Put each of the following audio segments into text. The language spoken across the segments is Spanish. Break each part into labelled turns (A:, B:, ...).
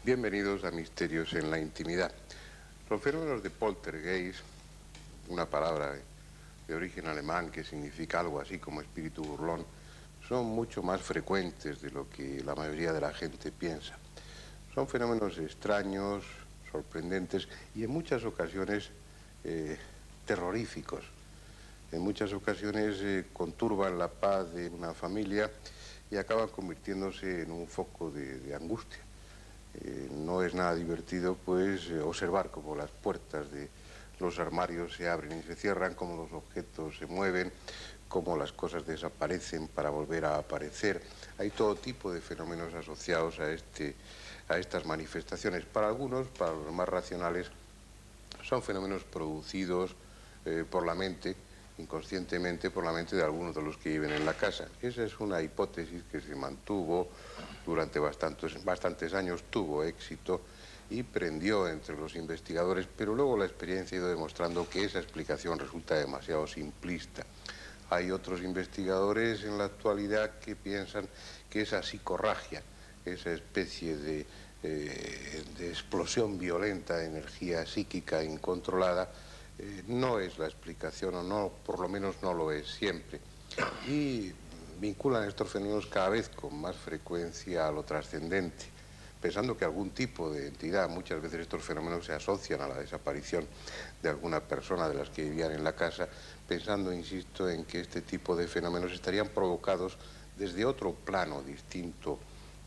A: Bienvenidos a Misterios en la Intimidad. Los fenómenos de poltergeist, una palabra de origen alemán que significa algo así como espíritu burlón, son mucho más frecuentes de lo que la mayoría de la gente piensa. Son fenómenos extraños, sorprendentes y en muchas ocasiones terroríficos. En muchas ocasiones conturban la paz de una familia y acaban convirtiéndose en un foco de angustia. No es nada divertido, pues, observar cómo las puertas de los armarios se abren y se cierran, cómo los objetos se mueven, cómo las cosas desaparecen para volver a aparecer. Hay todo tipo de fenómenos asociados a estas manifestaciones. Para algunos, para los más racionales, son fenómenos producidos por la mente, inconscientemente por la mente de algunos de los que viven en la casa. Esa es una hipótesis que se mantuvo durante bastantes años, tuvo éxito y prendió entre los investigadores, pero luego la experiencia ha ido demostrando que esa explicación resulta demasiado simplista. Hay otros investigadores en la actualidad que piensan que esa psicorragia, esa especie de explosión violenta de energía psíquica incontrolada, no es la explicación, o no, por lo menos no lo es siempre. Y vinculan estos fenómenos cada vez con más frecuencia a lo trascendente, pensando que algún tipo de entidad, muchas veces estos fenómenos se asocian a la desaparición de alguna persona de las que vivían en la casa, pensando, insisto, en que este tipo de fenómenos estarían provocados desde otro plano distinto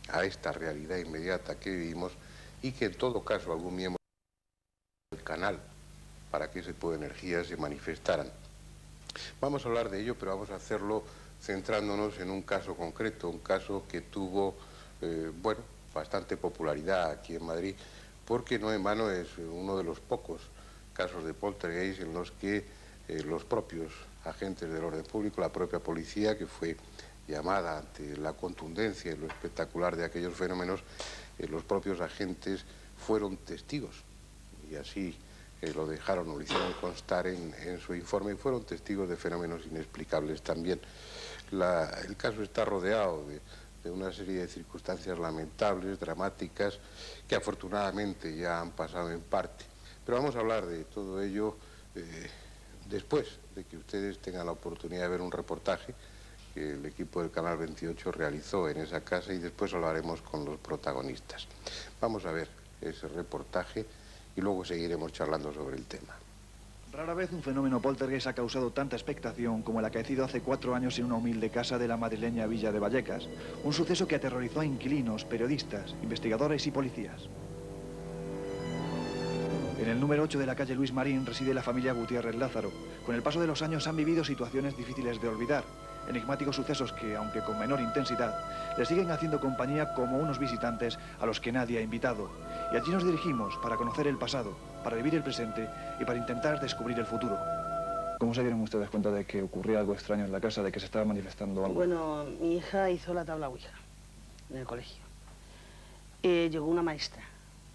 A: a esta realidad inmediata que vivimos y que en todo caso algún miembro del canal para que ese tipo de energías se manifestaran. Vamos a hablar de ello, pero vamos a hacerlo centrándonos en un caso concreto, un caso que tuvo, bastante popularidad aquí en Madrid, porque no en vano es uno de los pocos casos de poltergeist en los que los propios agentes del orden público, la propia policía, que fue llamada ante la contundencia y lo espectacular de aquellos fenómenos, los propios agentes fueron testigos, y así lo dejaron o lo hicieron constar en su informe, y fueron testigos de fenómenos inexplicables también. El caso está rodeado de una serie de circunstancias lamentables, dramáticas, que afortunadamente ya han pasado en parte. Pero vamos a hablar de todo ello después de que ustedes tengan la oportunidad de ver un reportaje que el equipo del Canal 28 realizó en esa casa, y después hablaremos con los protagonistas. Vamos a ver ese reportaje y luego seguiremos charlando sobre el tema.
B: Rara vez un fenómeno poltergeist ha causado tanta expectación como el acaecido hace 4 años en una humilde casa de la madrileña Villa de Vallecas. Un suceso que aterrorizó a inquilinos, periodistas, investigadores y policías. En el número 8 de la calle Luis Marín reside la familia Gutiérrez Lázaro. Con el paso de los años han vivido situaciones difíciles de olvidar. Enigmáticos sucesos que, aunque con menor intensidad, les siguen haciendo compañía como unos visitantes a los que nadie ha invitado. Y allí nos dirigimos para conocer el pasado, para vivir el presente y para intentar descubrir el futuro. ¿Cómo se dieron ustedes cuenta de que ocurría algo extraño en la casa, de que se estaba manifestando algo?
C: Bueno, mi hija hizo la tabla Ouija en el colegio. Llegó una maestra,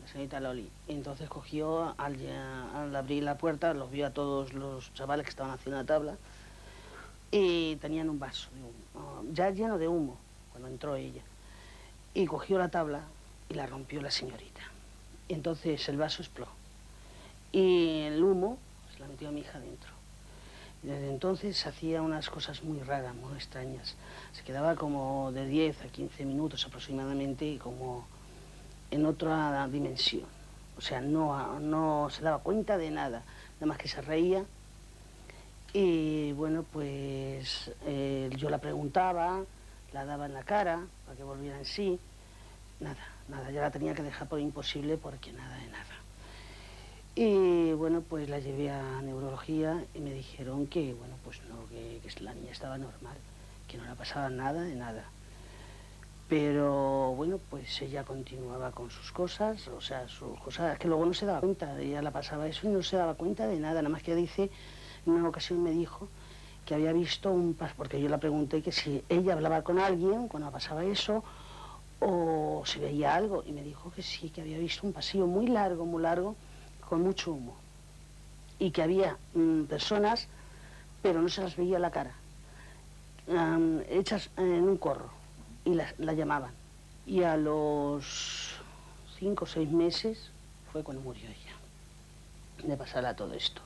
C: la señorita Loli, y entonces cogió, al abrir la puerta, los vio a todos los chavales que estaban haciendo la tabla, y tenían un vaso de humo, ya lleno de humo, cuando entró ella. Y cogió la tabla y la rompió la señorita. Y entonces el vaso explotó. Y el humo se la metió a mi hija dentro. Y desde entonces hacía unas cosas muy raras, muy extrañas. Se quedaba como de 10 a 15 minutos aproximadamente, como en otra dimensión. O sea, no se daba cuenta de nada, nada más que se reía. Y bueno, pues yo la preguntaba, la daba en la cara para que volviera en sí. Nada, ya la tenía que dejar por imposible porque nada de nada. Y bueno, pues la llevé a neurología y me dijeron que, bueno, pues no, que la niña estaba normal, que no le pasaba nada de nada. Pero bueno, pues ella continuaba con sus cosas, o sea, sus cosas que luego no se daba cuenta, ella la pasaba eso y no se daba cuenta de nada, nada más que dice, en una ocasión me dijo que había visto porque yo le pregunté que si ella hablaba con alguien cuando pasaba eso, o si veía algo, y me dijo que sí, que había visto un pasillo muy largo, con mucho humo, y que había personas, pero no se las veía la cara, hechas en un corro, y la llamaban, y a los 5 o 6 meses fue cuando murió ella, de pasarla todo esto.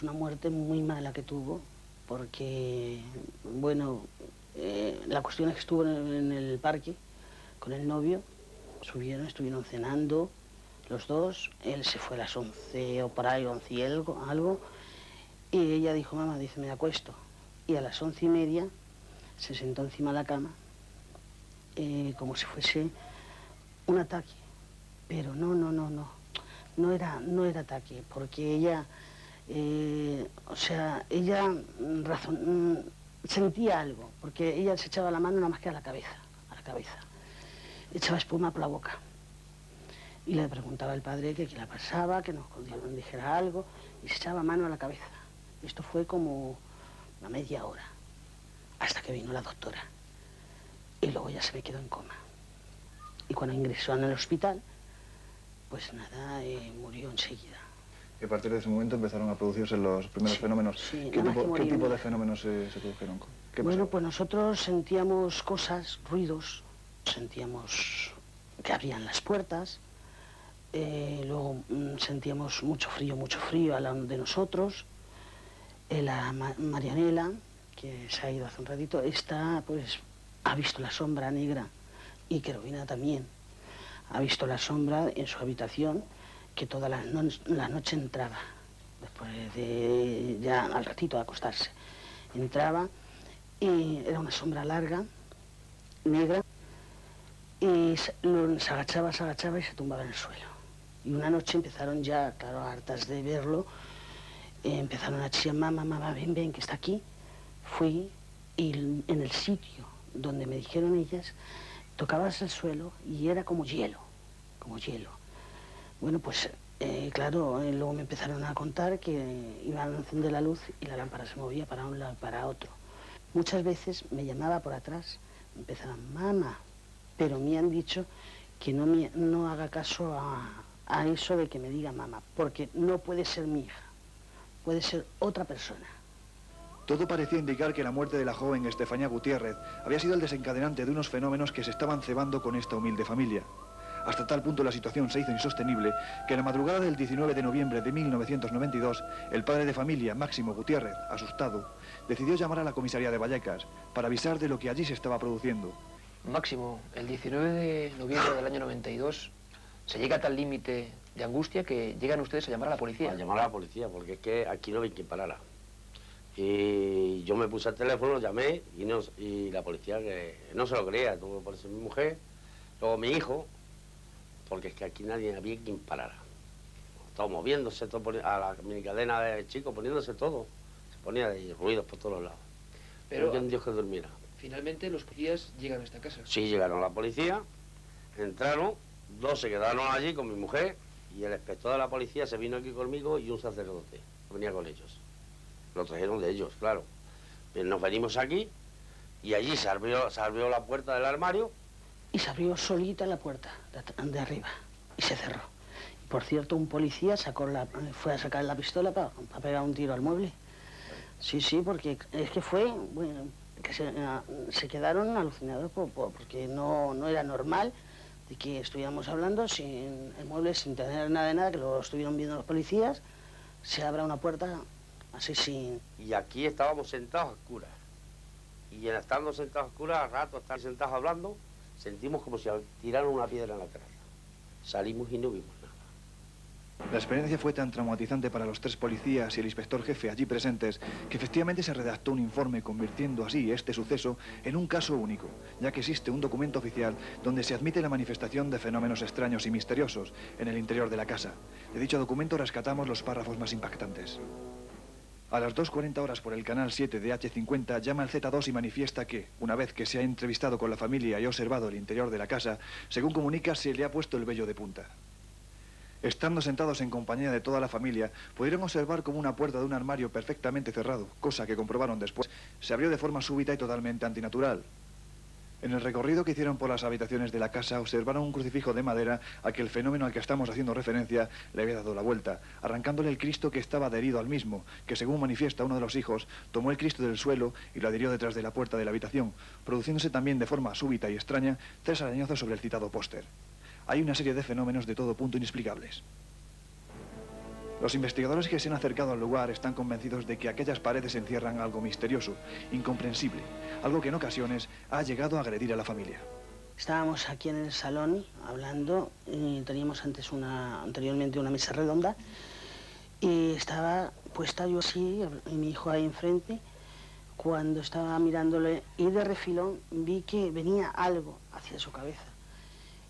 C: Una muerte muy mala que tuvo, porque, bueno, la cuestión es que estuvo en el parque con el novio, estuvieron cenando los dos, él se fue a las 11 o por ahí, 11 y algo, y ella dijo, mamá, dice, me acuesto. Y a las 11:30 se sentó encima de la cama, como si fuese un ataque. Pero no era ataque, porque ella, ella sentía algo, porque ella se echaba la mano nada más que a la cabeza, echaba espuma por la boca. Y le preguntaba al padre que qué le pasaba, que nos dijera algo, y se echaba mano a la cabeza. Esto fue como una media hora, hasta que vino la doctora. Y luego ya se me quedó en coma. Y cuando ingresó en el hospital, pues nada, murió enseguida.
B: Y a partir de ese momento empezaron a producirse los primeros fenómenos.
C: Sí,
B: ¿Qué tipo de fenómenos se produjeron?
C: Bueno, pues nosotros sentíamos cosas, ruidos, sentíamos que abrían las puertas, luego sentíamos mucho frío al lado de nosotros. La Marianela, que se ha ido hace un ratito, pues ha visto la sombra negra, y Querubina también. Ha visto la sombra en su habitación, que todas las noches entraba, después de ya al ratito de acostarse. Entraba y era una sombra larga, negra, y se agachaba y se tumbaba en el suelo. Y una noche empezaron ya, claro, hartas de verlo, empezaron a decir, mamá, ven, que está aquí. Fui y en el sitio donde me dijeron ellas, tocabas el suelo y era como hielo. Bueno, pues claro, luego me empezaron a contar que iban a encender la luz y la lámpara se movía para un lado y para otro. Muchas veces me llamaba por atrás, me empezaban, mamá, pero me han dicho que no haga caso a eso de que me diga mamá, porque no puede ser mi hija, puede ser otra persona.
B: Todo parecía indicar que la muerte de la joven Estefanía Gutiérrez había sido el desencadenante de unos fenómenos que se estaban cebando con esta humilde familia. Hasta tal punto la situación se hizo insostenible que en la madrugada del 19 de noviembre de 1992, el padre de familia, Máximo Gutiérrez, asustado, decidió llamar a la comisaría de Vallecas para avisar de lo que allí se estaba produciendo.
D: Máximo, el 19 de noviembre del año 92 se llega a tal límite de angustia que llegan ustedes a llamar a la policía.
E: A llamar a la policía, porque es que aquí no hay quien parara. Y yo me puse al teléfono, llamé y la policía que no se lo creía. Tuvo por eso mi mujer, luego mi hijo, porque es que aquí nadie había quien parara. Todo moviéndose, a la minicadena de chicos, poniéndose todo. Se ponía de ruidos por todos lados. Pero que Dios que durmiera.
D: Finalmente los policías llegan a esta casa.
E: Sí, llegaron la policía, entraron, 2 se quedaron allí con mi mujer y el inspector de la policía se vino aquí conmigo y un sacerdote, venía con ellos. Lo trajeron de ellos, claro. Pero nos venimos aquí y allí se abrió la puerta del armario.
C: Y se abrió solita la puerta de arriba y se cerró. Y por cierto, un policía fue a sacar la pistola para pegar un tiro al mueble. Sí, porque es que fue, bueno, que se quedaron alucinados porque no era normal de que estuviéramos hablando sin el mueble, sin tener nada de nada, que lo estuvieron viendo los policías, se abra una puerta así sin...
E: Y aquí estábamos sentados a oscuras. Y estando sentados a oscuras, al rato estar sentados hablando, sentimos como si tiraran una piedra en la terraza. Salimos y no vimos nada.
B: La experiencia fue tan traumatizante para los 3 policías y el inspector jefe allí presentes que efectivamente se redactó un informe convirtiendo así este suceso en un caso único, ya que existe un documento oficial donde se admite la manifestación de fenómenos extraños y misteriosos en el interior de la casa. De dicho documento rescatamos los párrafos más impactantes. A las 2:40 horas por el canal 7 de H50 llama al Z2 y manifiesta que, una vez que se ha entrevistado con la familia y observado el interior de la casa, según comunica, se le ha puesto el vello de punta. Estando sentados en compañía de toda la familia, pudieron observar como una puerta de un armario perfectamente cerrado, cosa que comprobaron después, se abrió de forma súbita y totalmente antinatural. En el recorrido que hicieron por las habitaciones de la casa observaron un crucifijo de madera a que el fenómeno al que estamos haciendo referencia le había dado la vuelta, arrancándole el Cristo que estaba adherido al mismo, que según manifiesta uno de los hijos, tomó el Cristo del suelo y lo adhirió detrás de la puerta de la habitación, produciéndose también de forma súbita y extraña 3 arañazos sobre el citado póster. Hay una serie de fenómenos de todo punto inexplicables. Los investigadores que se han acercado al lugar están convencidos de que aquellas paredes encierran algo misterioso, incomprensible, algo que en ocasiones ha llegado a agredir a la familia.
C: Estábamos aquí en el salón hablando, y teníamos anteriormente una mesa redonda, y estaba puesta yo así, y mi hijo ahí enfrente, cuando estaba mirándole, y de refilón vi que venía algo hacia su cabeza.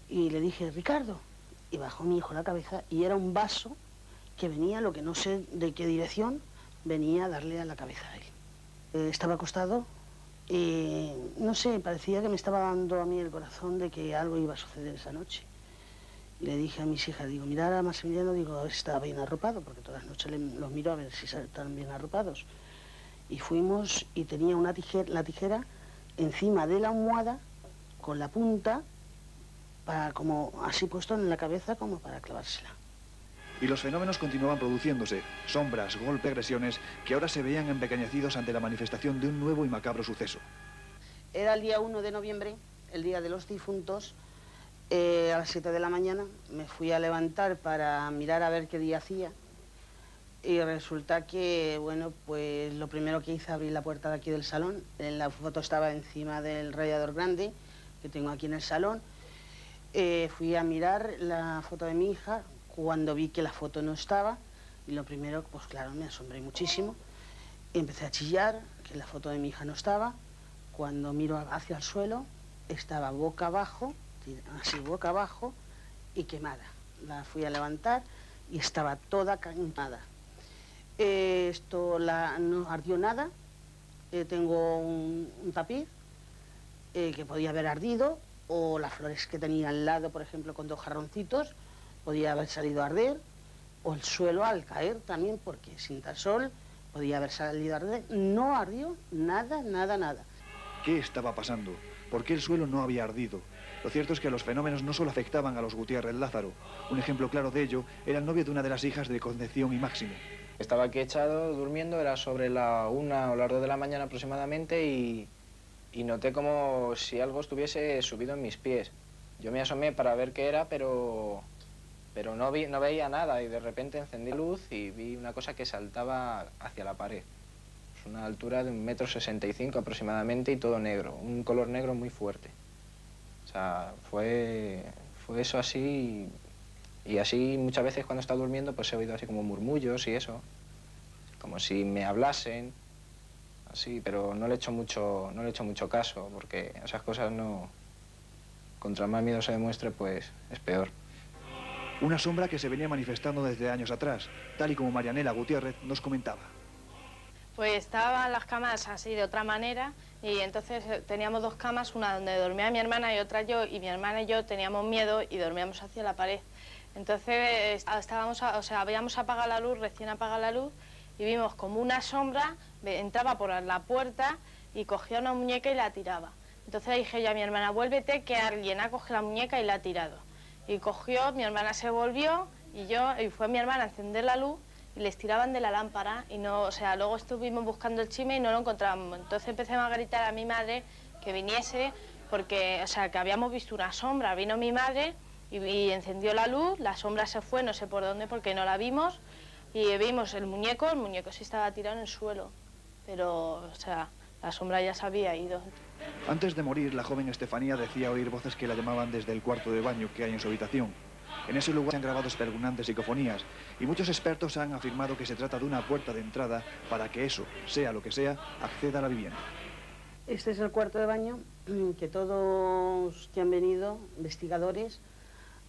C: Y le dije, Ricardo, y bajó mi hijo la cabeza, y era un vaso que venía, lo que no sé de qué dirección, venía a darle a la cabeza a él. Estaba acostado y, no sé, parecía que me estaba dando a mí el corazón de que algo iba a suceder esa noche. Y le dije a mis hijas, digo, mirad a Maximiliano, digo, a ver si estaba bien arropado, porque todas las noches los miro a ver si están bien arropados. Y fuimos y tenía la tijera encima de la almohada, con la punta, como así puesto en la cabeza, como para clavársela.
B: Y los fenómenos continuaban produciéndose, sombras, golpes, agresiones, que ahora se veían empequeñecidos ante la manifestación de un nuevo y macabro suceso.
C: Era el día 1 de noviembre, el día de los difuntos, a las 7 de la mañana. Me fui a levantar para mirar a ver qué día hacía. Y resulta que, bueno, pues lo primero que hice, abrí la puerta de aquí del salón. La foto estaba encima del radiador grande que tengo aquí en el salón. Fui a mirar la foto de mi hija. Cuando vi que la foto no estaba, y lo primero, pues claro, me asombré muchísimo. Empecé a chillar, que la foto de mi hija no estaba. Cuando miro hacia el suelo, estaba boca abajo, así boca abajo, y quemada. La fui a levantar y estaba toda quemada. No ardió nada. Tengo un tapiz que podía haber ardido, o las flores que tenía al lado, por ejemplo, con 2 jarroncitos, podía haber salido a arder, o el suelo al caer también, porque sin sol podía haber salido a arder. No ardió nada, nada, nada.
B: ¿Qué estaba pasando? ¿Por qué el suelo no había ardido? Lo cierto es que los fenómenos no solo afectaban a los Gutiérrez Lázaro. Un ejemplo claro de ello era el novio de una de las hijas de Concepción y Máximo.
F: Estaba aquí echado, durmiendo, era sobre la 1 o las 2 de la mañana aproximadamente, y noté como si algo estuviese subido en mis pies. Yo me asomé para ver qué era, pero no veía nada, y de repente encendí luz y vi una cosa que saltaba hacia la pared. Es una altura de 1,65 m aproximadamente, y todo negro, un color negro muy fuerte. O sea, fue eso así, y así muchas veces cuando estaba durmiendo pues he oído así como murmullos y eso, como si me hablasen, así, pero no le he hecho mucho caso, porque esas cosas no... Contra más miedo se demuestre, pues es peor.
B: Una sombra que se venía manifestando desde años atrás, tal y como Marianela Gutiérrez nos comentaba.
G: Pues estaban las camas así de otra manera, y entonces teníamos 2 camas, una donde dormía mi hermana y otra yo, y mi hermana y yo teníamos miedo y dormíamos hacia la pared. Entonces habíamos apagado la luz, recién apagada la luz, y vimos como una sombra entraba por la puerta y cogía una muñeca y la tiraba. Entonces dije yo a mi hermana, vuélvete, que alguien ha cogido la muñeca y la ha tirado. Y cogió, mi hermana se volvió, y fue mi hermana a encender la luz, y les tiraban de la lámpara, y no, o sea, luego estuvimos buscando el chisme y no lo encontrábamos. Entonces empecé a gritar a mi madre que viniese, porque, o sea, que habíamos visto una sombra. Vino mi madre y encendió la luz, la sombra se fue, no sé por dónde, porque no la vimos, y vimos el muñeco sí estaba tirado en el suelo, pero, o sea, la sombra ya se había ido.
B: Antes de morir, la joven Estefanía decía oír voces que la llamaban desde el cuarto de baño que hay en su habitación. En ese lugar se han grabado espeluznantes psicofonías, y muchos expertos han afirmado que se trata de una puerta de entrada para que eso, sea lo que sea, acceda a la vivienda.
C: Este es el cuarto de baño, que todos que han venido, investigadores,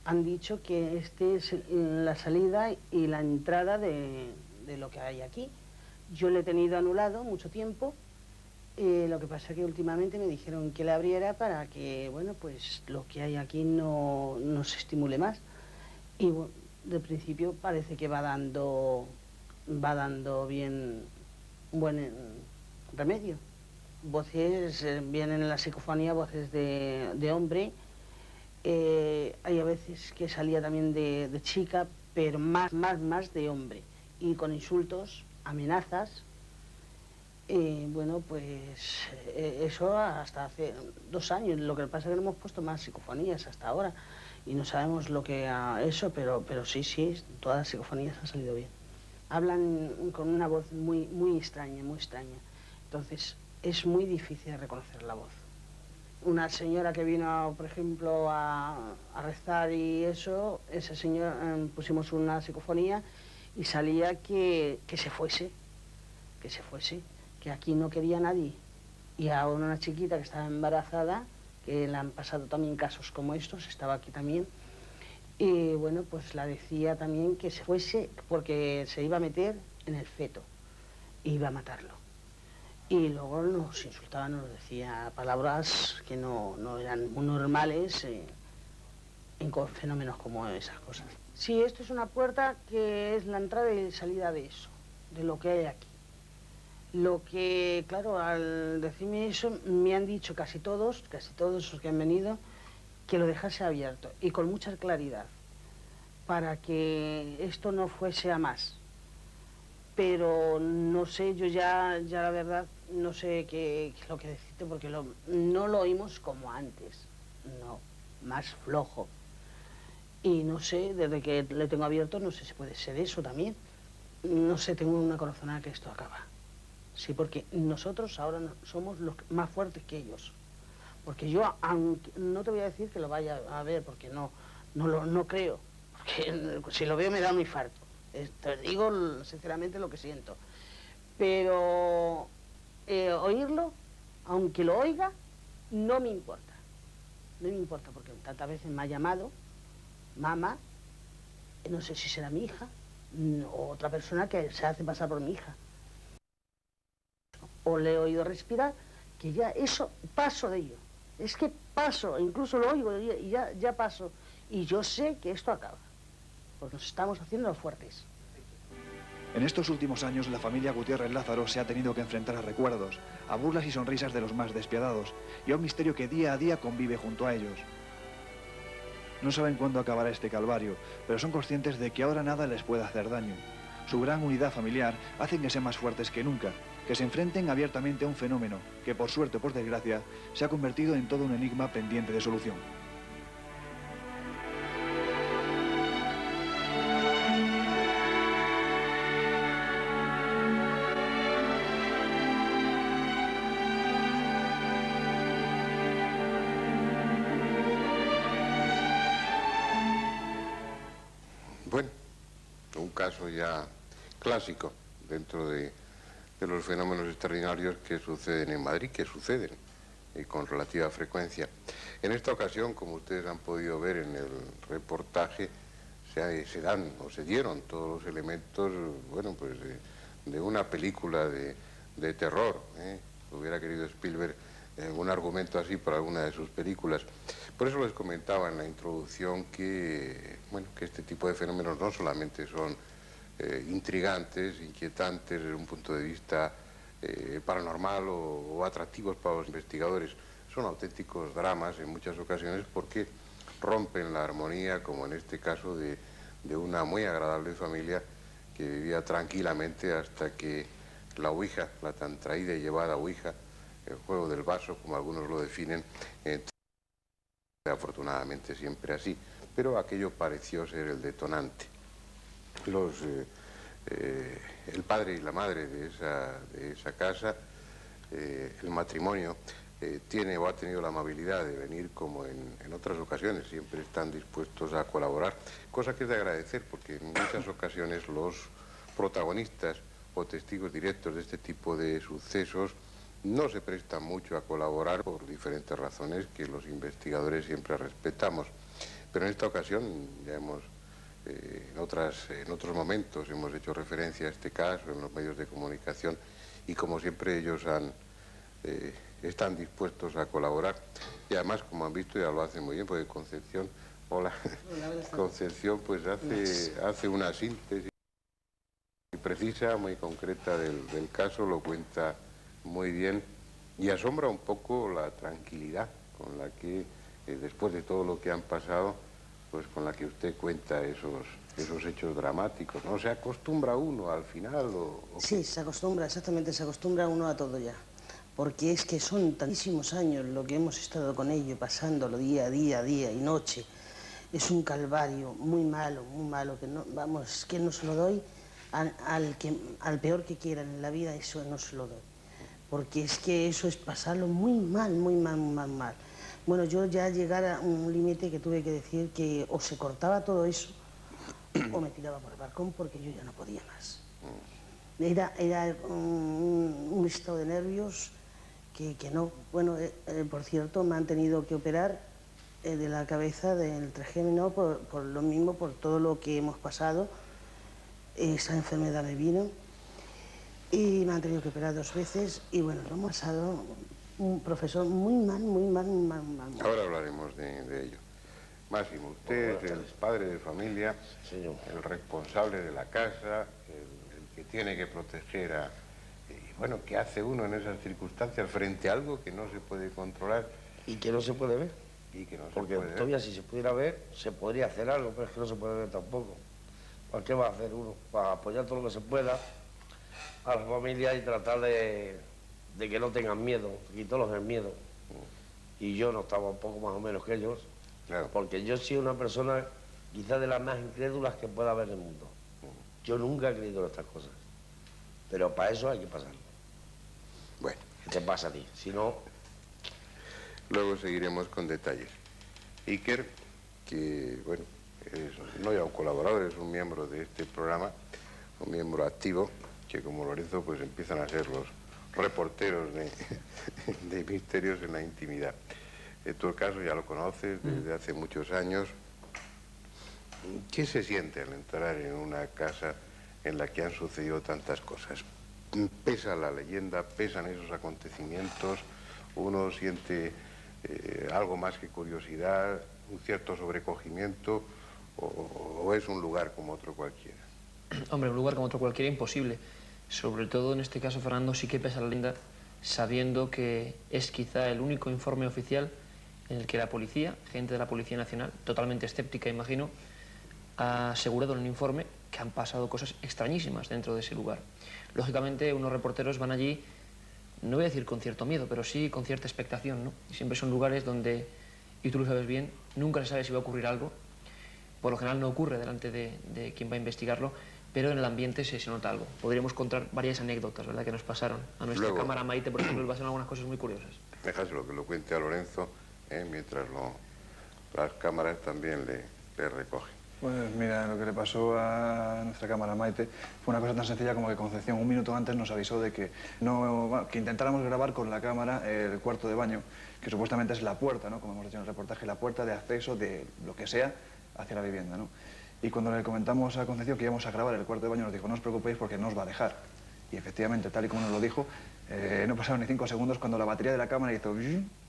C: han dicho que este es la salida y la entrada de lo que hay aquí. Yo le he tenido anulado mucho tiempo. Lo que pasa es que últimamente me dijeron que le abriera para que, bueno, pues lo que hay aquí no se estimule más. Y bueno, de principio parece que va dando bien un buen remedio. voces, vienen en la psicofonía voces de hombre, hay a veces que salía también de chica, pero más de hombre, y con insultos, amenazas. Bueno, pues eso hasta hace 2 años. Lo que pasa es que no hemos puesto más psicofonías hasta ahora y no sabemos lo que ha eso, pero sí, todas las psicofonías han salido bien. Hablan con una voz muy extraña, muy extraña. Entonces es muy difícil reconocer la voz. Una señora que vino, por ejemplo, a rezar y eso, esa señora pusimos una psicofonía y salía que se fuese, que aquí no quería nadie. Y ahora una chiquita que estaba embarazada, que le han pasado también casos como estos, estaba aquí también, y bueno, pues la decía también que se fuese porque se iba a meter en el feto, e iba a matarlo. Y luego nos insultaba, nos decía palabras que no eran muy normales en fenómenos como esas cosas. Sí, esto es una puerta que es la entrada y salida de eso, de lo que hay aquí. Lo que, claro, al decirme eso, me han dicho casi todos los que han venido, que lo dejase abierto y con mucha claridad, para que esto no fuese a más. Pero no sé, yo ya la verdad, no sé qué es lo que decirte, porque no lo oímos como antes, no, más flojo. Y no sé, desde que le tengo abierto, no sé si puede ser eso también. No sé, tengo una corazonada que esto acaba. Sí, porque nosotros ahora somos los más fuertes que ellos. Porque yo, aunque no te voy a decir que lo vaya a ver, porque no creo. Porque si lo veo me da un infarto. Te digo sinceramente lo que siento. Pero oírlo, aunque lo oiga, no me importa. No me importa, porque tantas veces me ha llamado mamá, no sé si será mi hija, o otra persona que se hace pasar por mi hija. O le he oído respirar, que ya eso paso de ello. Es que paso, incluso lo oigo y ya paso. Y yo sé que esto acaba, porque nos estamos haciendo fuertes.
B: En estos últimos años, la familia Gutiérrez Lázaro se ha tenido que enfrentar a recuerdos, a burlas y sonrisas de los más despiadados, y a un misterio que día a día convive junto a ellos. No saben cuándo acabará este calvario, pero son conscientes de que ahora nada les puede hacer daño. Su gran unidad familiar hace que sean más fuertes que nunca, que se enfrenten abiertamente a un fenómeno que, por suerte o por desgracia, se ha convertido en todo un enigma pendiente de solución.
A: Bueno, un caso ya clásico dentro de los fenómenos extraordinarios que suceden en Madrid, que suceden con relativa frecuencia. En esta ocasión, como ustedes han podido ver en el reportaje, se dieron todos los elementos, bueno, pues de una película de terror. Hubiera querido Spielberg un argumento así para alguna de sus películas. Por eso les comentaba en la introducción que, bueno, que este tipo de fenómenos no solamente son intrigantes, inquietantes desde un punto de vista paranormal o atractivos para los investigadores, son auténticos dramas en muchas ocasiones porque rompen la armonía, como en este caso de una muy agradable familia que vivía tranquilamente hasta que la ouija, la tan traída y llevada ouija, el juego del vaso, como algunos lo definen, afortunadamente siempre así, pero aquello pareció ser el detonante. El padre y la madre de esa casa, el matrimonio, tiene o ha tenido la amabilidad de venir como en otras ocasiones, siempre están dispuestos a colaborar, cosa que es de agradecer porque en muchas ocasiones los protagonistas o testigos directos de este tipo de sucesos no se prestan mucho a colaborar por diferentes razones que los investigadores siempre respetamos. Pero en esta ocasión ya hemos, en otros momentos hemos hecho referencia a este caso en los medios de comunicación y como siempre ellos están dispuestos a colaborar y además, como han visto, ya lo hacen muy bien porque Concepción, hola, Concepción pues hace una síntesis muy precisa, muy concreta del caso, lo cuenta muy bien Y asombra un poco la tranquilidad con la que, después de todo lo que han pasado, pues con la que usted cuenta esos hechos dramáticos, ¿no? ¿Se acostumbra uno al final o
C: Sí, se acostumbra, exactamente, se acostumbra uno a todo ya. Porque es que son tantísimos años lo que hemos estado con ello, pasándolo día y noche. Es un calvario muy malo, que no, vamos, que no se lo doy al peor que quieran en la vida, eso no se lo doy. Porque es que eso es pasarlo muy mal, muy mal. Bueno, yo ya llegar a un límite que tuve que decir que o se cortaba todo eso o me tiraba por el balcón porque yo ya no podía más. Era un estado de nervios que no. Bueno, por cierto, me han tenido que operar de la cabeza del trigémino por lo mismo, por todo lo que hemos pasado. Esa enfermedad me vino y me han tenido que operar 2 veces y bueno, lo hemos pasado un profesor muy mal.
A: Ahora hablaremos de ello. Máximo, usted es el padre de familia,
E: Señor.
A: el responsable de la casa, el que tiene que proteger a... Y bueno, ¿qué hace uno en esas circunstancias frente a algo que no se puede controlar?
E: Y que no se puede ver.
A: Y que no se
E: Porque
A: puede ver.
E: todavía si se pudiera ver, se podría hacer algo, pero es que no se puede ver tampoco. ¿Para qué va a hacer uno? Para apoyar todo lo que se pueda a la familia y tratar de que no tengan miedo, quitarlos el miedo. Y yo no estaba un poco más o menos que ellos,
A: Claro.
E: porque yo soy una persona quizás de las más incrédulas que pueda haber en el mundo. Yo nunca he creído en estas cosas, pero para eso hay que pasarlo.
A: Bueno,
E: ¿Qué te pasa a ti? Si no,
A: luego seguiremos con detalles. Iker, que bueno, no ya un colaborador, es un miembro de este programa, un miembro activo, que como Lorenzo pues empiezan a ser los reporteros de misterios en la intimidad. Tú el caso ya lo conoces desde hace muchos años. ¿Qué se siente al entrar en una casa en la que han sucedido tantas cosas? ¿Pesa la leyenda, pesan esos acontecimientos? ¿Uno siente algo más que curiosidad, un cierto sobrecogimiento, o es un lugar como otro cualquiera?
D: Hombre, un lugar como otro cualquiera imposible. Sobre todo en este caso, Fernando, sí que pesa la leyenda, sabiendo que es quizá el único informe oficial en el que la policía, gente de la Policía Nacional, totalmente escéptica, imagino, ha asegurado en un informe que han pasado cosas extrañísimas dentro de ese lugar. Lógicamente, unos reporteros van allí, no voy a decir con cierto miedo, pero sí con cierta expectación, ¿no? Y siempre son lugares donde, y tú lo sabes bien, nunca se sabe si va a ocurrir algo. Por lo general no ocurre delante de quien va a investigarlo, pero en el ambiente se nota algo. Podríamos contar varias anécdotas, ¿verdad?, que nos pasaron. A nuestra
A: Luego,
D: cámara Maite, por ejemplo, le pasaron algunas cosas muy curiosas.
A: Déjaselo que lo cuente a Lorenzo, mientras las cámaras también le recogen.
B: Pues mira, lo que le pasó a nuestra cámara Maite fue una cosa tan sencilla como que Concepción 1 minuto antes nos avisó de que, que intentáramos grabar con la cámara el cuarto de baño, que supuestamente es la puerta, ¿no?, como hemos dicho en el reportaje, la puerta de acceso de lo que sea hacia la vivienda, ¿no? Y cuando le comentamos a Concepción que íbamos a grabar el cuarto de baño, nos dijo, no os preocupéis porque no os va a dejar. Y efectivamente, tal y como nos lo dijo, no pasaron ni 5 segundos cuando la batería de la cámara hizo...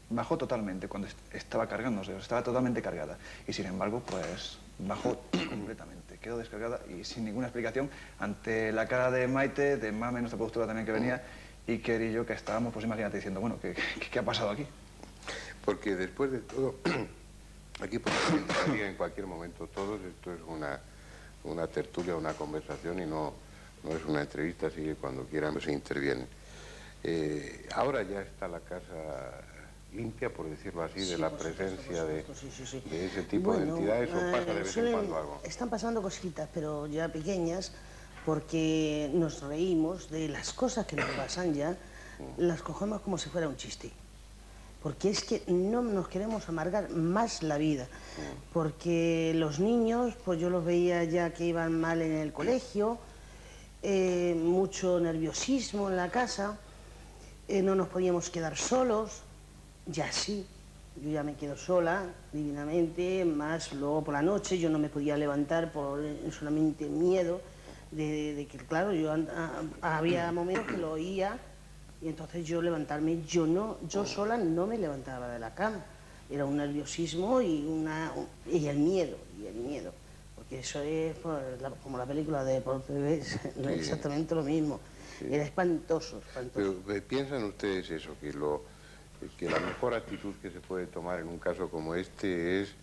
B: bajó totalmente cuando estaba cargándose, estaba totalmente cargada. Y sin embargo, pues bajó completamente, quedó descargada y sin ninguna explicación, ante la cara de Maite, de Mame, nuestra productora también que venía, Iker y yo que estábamos, pues imagínate, diciendo, bueno, ¿qué ha pasado aquí?
A: Porque después de todo, aquí podemos entrar en cualquier momento todos, esto es una tertulia, una conversación y no es una entrevista, así que cuando quieran se intervienen. Ahora ya está la casa limpia, por decirlo así, de la presencia de ese tipo de entidades, o pasa de vez en cuando algo.
C: Están pasando cositas, pero ya pequeñas, porque nos reímos de las cosas que nos pasan ya, las cogemos como si fuera un chiste. Porque es que no nos queremos amargar más la vida, porque los niños, pues yo los veía ya que iban mal en el colegio, mucho nerviosismo en la casa, no nos podíamos quedar solos. Ya sí, yo ya me quedo sola, divinamente, más luego por la noche yo no me podía levantar por solamente miedo de que, claro, yo había momentos que lo oía y entonces yo levantarme, yo sola no me levantaba de la cama. Era un nerviosismo y el miedo, que eso es como la película de Portugués, exactamente lo mismo.
A: Sí.
C: Era espantoso, espantoso.
A: Pero, ¿piensan ustedes eso, que la mejor actitud que se puede tomar en un caso como este es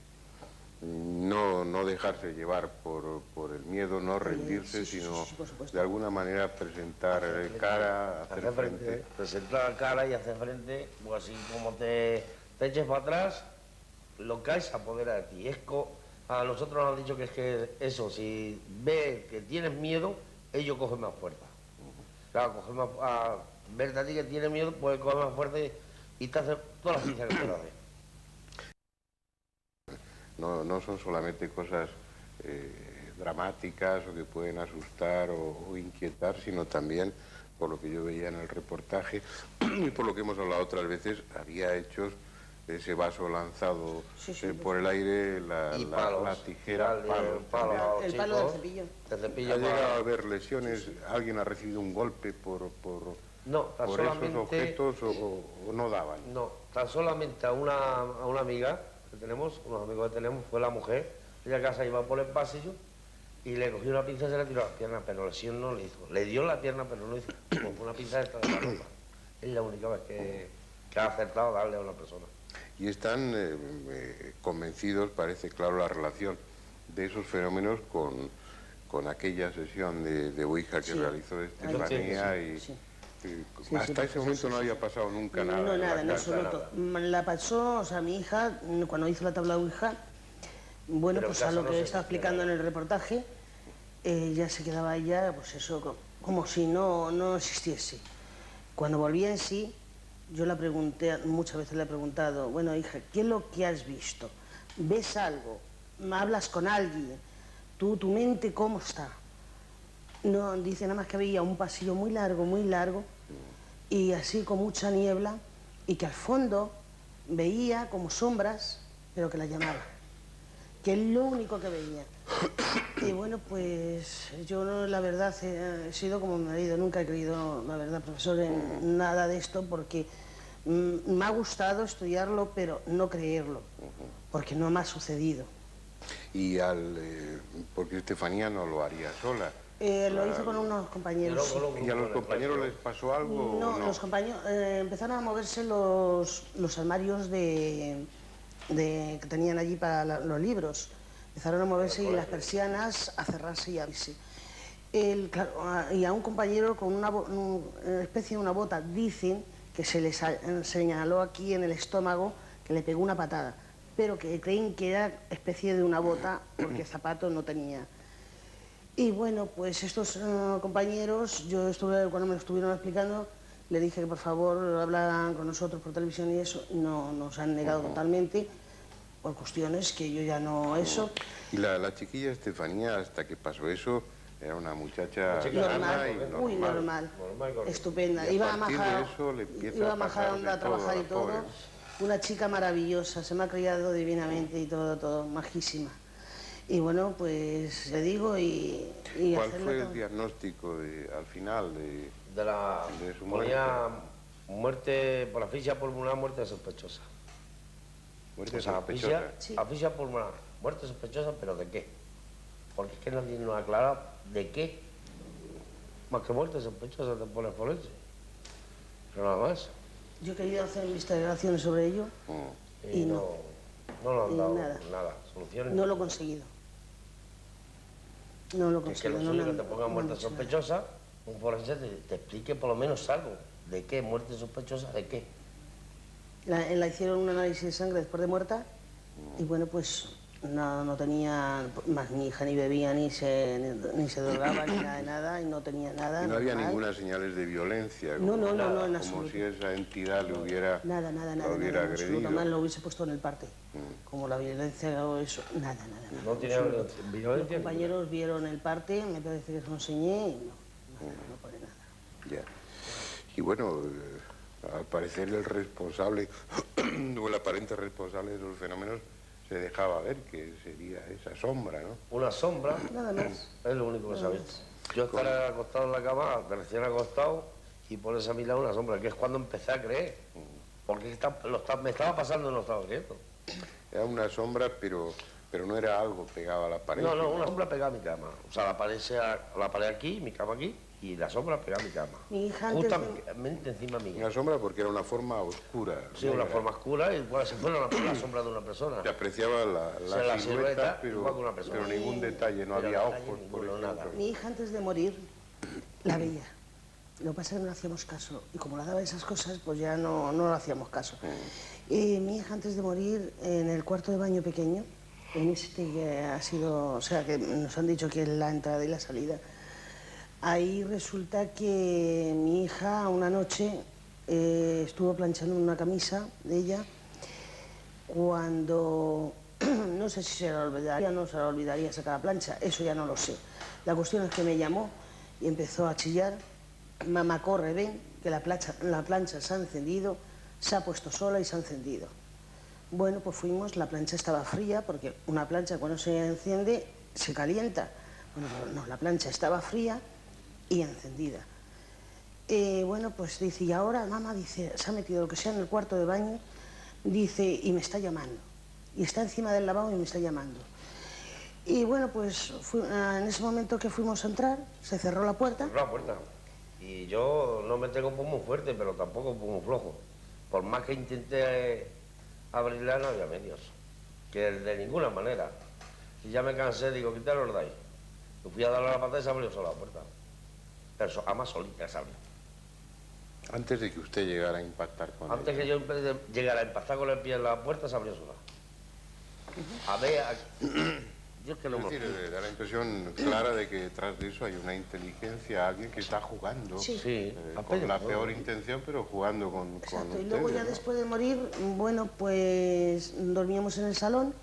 A: no dejarse llevar por el miedo, no rendirse, sino de alguna manera presentar cara, hacer frente?
E: Presentar cara y hacer frente, pues así como te eches para atrás, lo que se apodera de ti. A nosotros nos han dicho que es que eso, si ves que tienes miedo, ellos cogen más fuerza. Claro, verte a ti que tienes miedo, puedes coger más fuerza y te hacen todas las ciencias que te hacen.
A: No son solamente cosas dramáticas o que pueden asustar o inquietar, sino también, por lo que yo veía en el reportaje y por lo que hemos hablado otras veces, había hechos de ese vaso lanzado por el aire, la tijera,
C: el palo del cepillo.
A: ¿Ha llegado a haber lesiones? ¿Alguien ha recibido un golpe por esos objetos o no daban?
E: No, tan solamente a una amiga que tenemos, unos amigos que tenemos, fue la mujer. Ella a casa iba por el pasillo y le cogió una pinza y se le tiró las piernas, pero lesión no le hizo. Le dio la pierna, pero no hizo. Como una pinza esta de la ropa. Es la única vez que ha acertado darle a una persona.
A: Y están convencidos, parece claro, la relación de esos fenómenos con aquella sesión de Ouija que realizó Estefanía hasta ese momento no había pasado nunca nada.
C: No, nada, en absoluto. La pasó, o sea, mi hija, cuando hizo la tabla Ouija, bueno, pues a lo que estaba explicando en el reportaje, ya se quedaba ella, pues eso, como si no existiese. Cuando volvía en sí, yo la pregunté, muchas veces le he preguntado, bueno, hija, ¿qué es lo que has visto? ¿Ves algo? ¿Hablas con alguien? ¿Tu mente cómo está? No, dice nada más que había un pasillo muy largo, y así con mucha niebla, y que al fondo veía como sombras, pero que la llamaba. Que es lo único que veía. Y bueno, pues yo la verdad he sido como mi marido, nunca he creído, la verdad, profesor, en nada de esto, porque me ha gustado estudiarlo, pero no creerlo, porque no me ha sucedido.
A: Y porque Estefanía no lo haría sola.
C: Lo hizo con unos compañeros.
A: ¿Y a los compañeros les pasó algo?
C: No, los compañeros empezaron a moverse los armarios que tenían allí para los libros. Empezaron a moverse y las persianas a cerrarse y a abrirse. Claro, y a un compañero con una especie de una bota, dicen que se le señaló aquí en el estómago, que le pegó una patada, pero que creen que era especie de una bota porque zapatos no tenía. Y bueno, pues estos compañeros, cuando me lo estuvieron explicando, le dije que por favor hablaran con nosotros por televisión y eso, no nos han negado totalmente, por cuestiones que yo ya no eso.
A: Y la chiquilla Estefanía, hasta que pasó eso, era una muchacha
C: normal, estupenda. Iba a Majadahonda a trabajar y todo. Una chica maravillosa, se me ha criado divinamente y todo, majísima. Y bueno, pues le digo y
A: ¿cuál fue el diagnóstico al final de su muerte?
E: Ponía muerte por asfixia pulmonar, muerte sospechosa.
A: ¿Muerte sospechosa?
E: Asfixia pulmonar, muerte sospechosa, ¿pero de qué? Porque es que nadie nos aclara de qué. Más que muerte sospechosa te pone forense. Pero nada más.
C: Yo he querido hacer investigaciones sobre ello y no
E: lo han dado nada. Soluciones.
C: No lo he conseguido. No lo he conseguido.
E: Es que lo suyo que te pongan muerte sospechosa, un forense te explique por lo menos algo. ¿De qué? ¿Muerte sospechosa de qué?
C: La hicieron un análisis de sangre después de muerta y bueno, pues no tenía más ni hija, ni bebía, ni se drogaba, ni nada de nada, y no tenía nada.
A: Y no había ninguna señales de violencia.
C: No, en absoluto.
A: Como si esa entidad le hubiera
C: Nada,
A: agredido.
C: Más lo hubiese puesto en el parte. Como la violencia o eso, nada.
E: No tenía violencia.
C: Los compañeros vieron el parte, me parece que se lo enseñé y no pone nada.
A: Ya. Y bueno, al parecer el responsable, o el aparente responsable de esos fenómenos, se dejaba ver que sería esa sombra, ¿no?
E: Una sombra.
C: Nada más.
E: Es lo único que sabía. Yo estaré acostado en la cama, recién acostado, y pones a mi lado una sombra, que es cuando empecé a creer. Porque me estaba pasando y no estaba creyendo.
A: Era una sombra, pero Pero no era algo pegado a la pared.
E: No, una sombra pegada a mi cama. O sea, la pared aquí, mi cama aquí, y la sombra pegada a mi cama.
C: Mi hija
E: justamente encima mía.
A: Una sombra porque era una forma oscura.
E: Sí, una forma oscura, igual si fuera la sombra de una persona.
A: Se apreciaba la silueta, pero ningún detalle, no había ojos, por ejemplo.
E: Nada.
C: Mi hija antes de morir la veía. Lo que pasa es que no hacíamos caso. Y como la daba esas cosas, pues ya no le hacíamos caso. Mi hija antes de morir, en el cuarto de baño pequeño, en este que ha sido, o sea, que nos han dicho que es la entrada y la salida, ahí resulta que mi hija una noche estuvo planchando una camisa de ella cuando, no sé si se la olvidaría o no se la olvidaría sacar la plancha, eso ya no lo sé. La cuestión es que me llamó y empezó a chillar. Mamá, corre, ven, que la plancha se ha encendido, se ha puesto sola y se ha encendido. Bueno, pues fuimos, la plancha estaba fría, porque una plancha cuando se enciende se calienta. Bueno, no, la plancha estaba fría y encendida. Bueno, pues dice, y ahora mamá, dice, se ha metido lo que sea en el cuarto de baño, dice, y me está llamando. Y está encima del lavabo y me está llamando. Y bueno, pues en ese momento que fuimos a entrar, se cerró la puerta.
E: Cerró la puerta. Y yo no me tengo muy fuerte, pero tampoco muy flojo. Por más que intenté abrirla, no había medios. Que de ninguna manera. Y ya me cansé, digo, quítalo de ahí. Y fui a darle la patada y se abrió sola la puerta. Pero además solita se abrió.
A: Antes de que usted llegara a impactar con
E: Antes que yo llegara a impactar con el pie en la puerta, se abrió sola. A ver, yo es que no
A: es decir, da la impresión clara de que detrás de eso hay una inteligencia, alguien que está jugando, con la peor intención, pero jugando con
C: Exacto, y luego ya después de morir, bueno, pues dormíamos en el salón,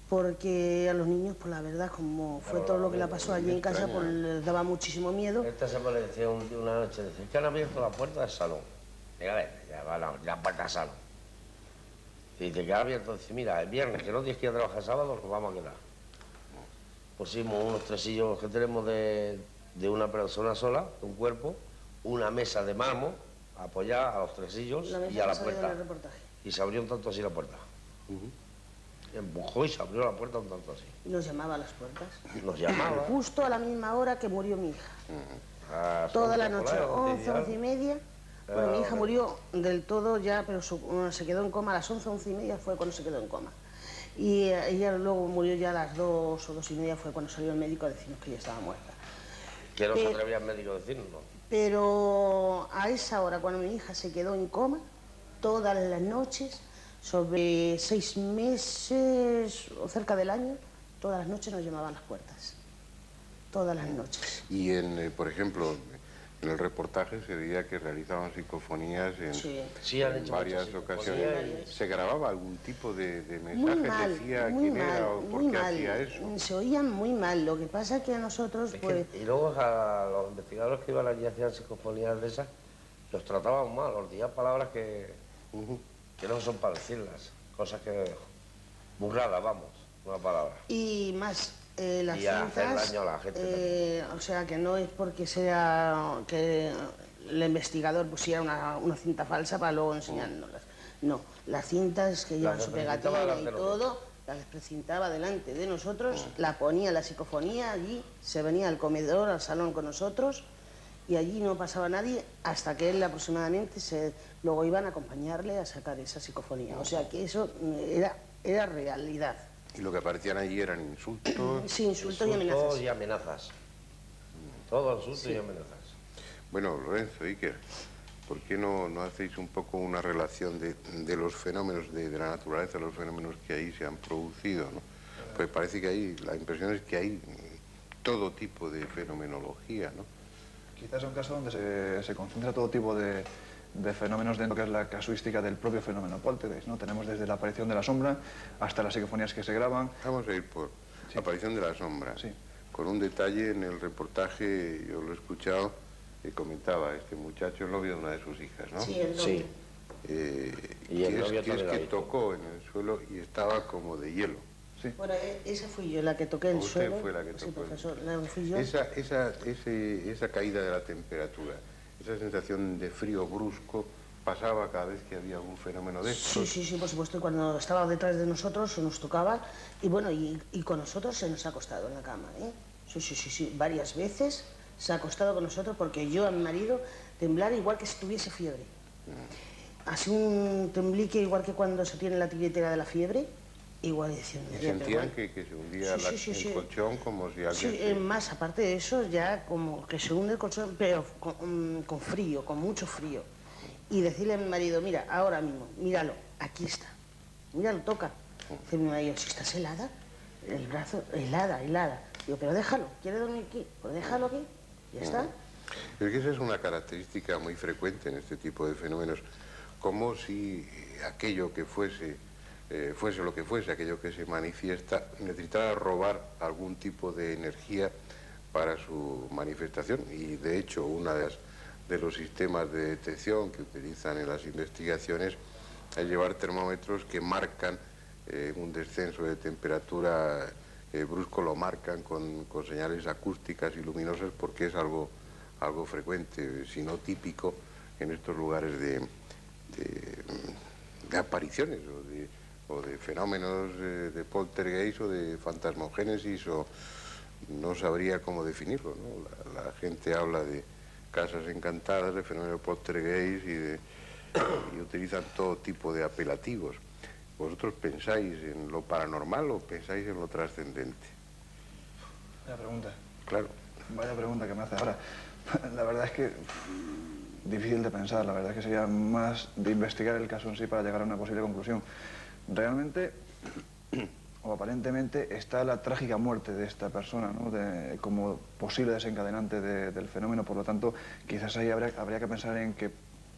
C: porque a los niños, pues la verdad, como fue todo lo que le pasó allí en casa, pues les daba muchísimo miedo.
E: Esta se me decía una noche, dice, es que han abierto la puerta del salón. Diga, a ver, ya va la puerta del salón. Y dice, que ha abierto, dice, mira, el viernes, que no tienes que ir a trabajar sábado, nos vamos a quedar. Pusimos unos tresillos que tenemos de una persona sola, de un cuerpo, una mesa de mármol apoyada a los tresillos y a la puerta. Y se abrió un tanto así la puerta. Empujó y se abrió la puerta un tanto así.
C: Y nos llamaba a las puertas.
E: Nos llamaba.
C: Justo a la misma hora que murió mi hija. Toda la noche, 11, 11 y media. Bueno, mi hija murió del todo ya, pero se quedó en coma a las 11, 11 y media fue cuando se quedó en coma. Y ella luego murió ya a las 2 o 2 y media, fue cuando salió el médico a decirnos que ella estaba muerta.
E: Que no se atrevía el médico a decirnos.
C: Pero a esa hora, cuando mi hija se quedó en coma, todas las noches, sobre 6 meses o cerca del año, todas las noches nos llamaban a las puertas. Todas las noches.
A: Y por ejemplo, en el reportaje se veía que realizaban psicofonías en varias ocasiones. ¿Se grababa algún tipo de mensaje? ¿Decía quién era o por qué hacía eso?
C: Se oían muy mal. Lo que pasa es que a nosotros, pues...
E: Y luego a los investigadores que iban allí y hacían psicofonías de esas, los trataban mal, los decían palabras que no son para decirlas. Cosas que... burradas, vamos, una palabra.
C: Y más... las
E: y a
C: cintas,
E: hacer daño a la gente.
C: O sea, que no es porque sea que el investigador pusiera una cinta falsa para luego enseñárnoslas. No, las cintas que llevan su pegatina y todo, las precintaba delante de nosotros, la ponía la psicofonía allí, se venía al comedor, al salón con nosotros, y allí no pasaba nadie hasta que él aproximadamente luego iban a acompañarle a sacar esa psicofonía. O sea, que eso era realidad.
A: ¿Y lo que aparecían allí eran insultos?
C: Sí, insultos y amenazas.
E: Insultos y amenazas. Todo insultos y amenazas.
A: Bueno, Lorenzo, Iker, ¿por qué no hacéis un poco una relación de los fenómenos de la naturaleza, los fenómenos que ahí se han producido, ¿no? Pues parece que ahí, la impresión es que hay todo tipo de fenomenología, ¿no?
B: Quizás es un caso donde se concentra todo tipo de fenómenos dentro de lo que es la casuística del propio fenómeno poltergeist, ¿no? Tenemos desde la aparición de la sombra hasta las psicofonías que se graban.
A: Vamos a ir por la aparición de la sombra.
B: Sí.
A: Con un detalle en el reportaje, yo lo he escuchado, que comentaba este muchacho, el novio de una de sus hijas, ¿no?
C: Sí, el novio.
E: Sí. Y el novio
A: que tocó en el suelo y estaba como de hielo.
B: Sí.
C: Bueno, esa fui yo la que toqué el suelo.
A: Usted fue la que tocó.
C: Sí, profesor, la fui yo.
A: Esa caída de la temperatura, esa sensación de frío brusco, pasaba cada vez que había un fenómeno de estos?
C: Sí, por supuesto. Cuando estaba detrás de nosotros se nos tocaba y bueno, y con nosotros se nos ha acostado en la cama, ¿eh? Sí, varias veces se ha acostado con nosotros porque yo a mi marido temblar igual que si tuviese fiebre. Así un temblique igual que cuando se tiene la tiritera de la fiebre, igual diciendo...
A: ¿Y sentían que se hundía el colchón como si alguien...
C: Sí, más aparte de eso, ya como que se hunde el colchón, pero con frío, con mucho frío. Y decirle a mi marido, mira, ahora mismo, míralo, aquí está. Míralo, toca. Dice mi marido, si estás helada, el brazo, helada. Digo, pero déjalo, ¿quiere dormir aquí? Pues déjalo aquí, ya está.
A: Pero que esa es una característica muy frecuente en este tipo de fenómenos, como si aquello que fuese lo que fuese, aquello que se manifiesta, necesitara robar algún tipo de energía para su manifestación. Y de hecho, uno de los sistemas de detección que utilizan en las investigaciones es llevar termómetros que marcan un descenso de temperatura brusco, lo marcan con señales acústicas y luminosas, porque es algo frecuente, si no típico, en estos lugares de apariciones o de fenómenos de poltergeist o de fantasmogénesis, o no sabría cómo definirlo, ¿no? La gente habla de casas encantadas, de fenómenos poltergeist y utilizan todo tipo de apelativos. ¿Vosotros pensáis en lo paranormal o pensáis en lo trascendente?
B: Vaya pregunta.
A: Claro.
B: Vaya pregunta que me hace ahora. La verdad es que difícil de pensar, la verdad es que sería más de investigar el caso en sí para llegar a una posible conclusión. Realmente, o aparentemente, está la trágica muerte de esta persona, ¿no? Como posible desencadenante del fenómeno, por lo tanto, quizás ahí habría que pensar en que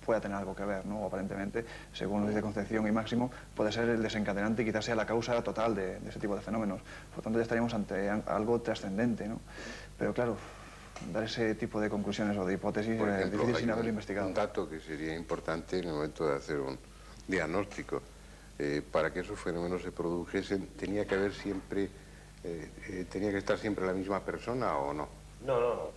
B: pueda tener algo que ver, ¿no? Aparentemente, según nos dice Concepción y Máximo, puede ser el desencadenante y quizás sea la causa total de ese tipo de fenómenos. Por lo tanto, ya estaríamos ante algo trascendente, ¿no? Pero claro, dar ese tipo de conclusiones o de hipótesis
A: Por ejemplo,
B: es difícil sin haberlo investigado.
A: Un dato que sería importante en el momento de hacer un diagnóstico. Para que esos fenómenos se produjesen, ¿tenía que haber siempre, tenía que estar siempre la misma persona o no?
E: No,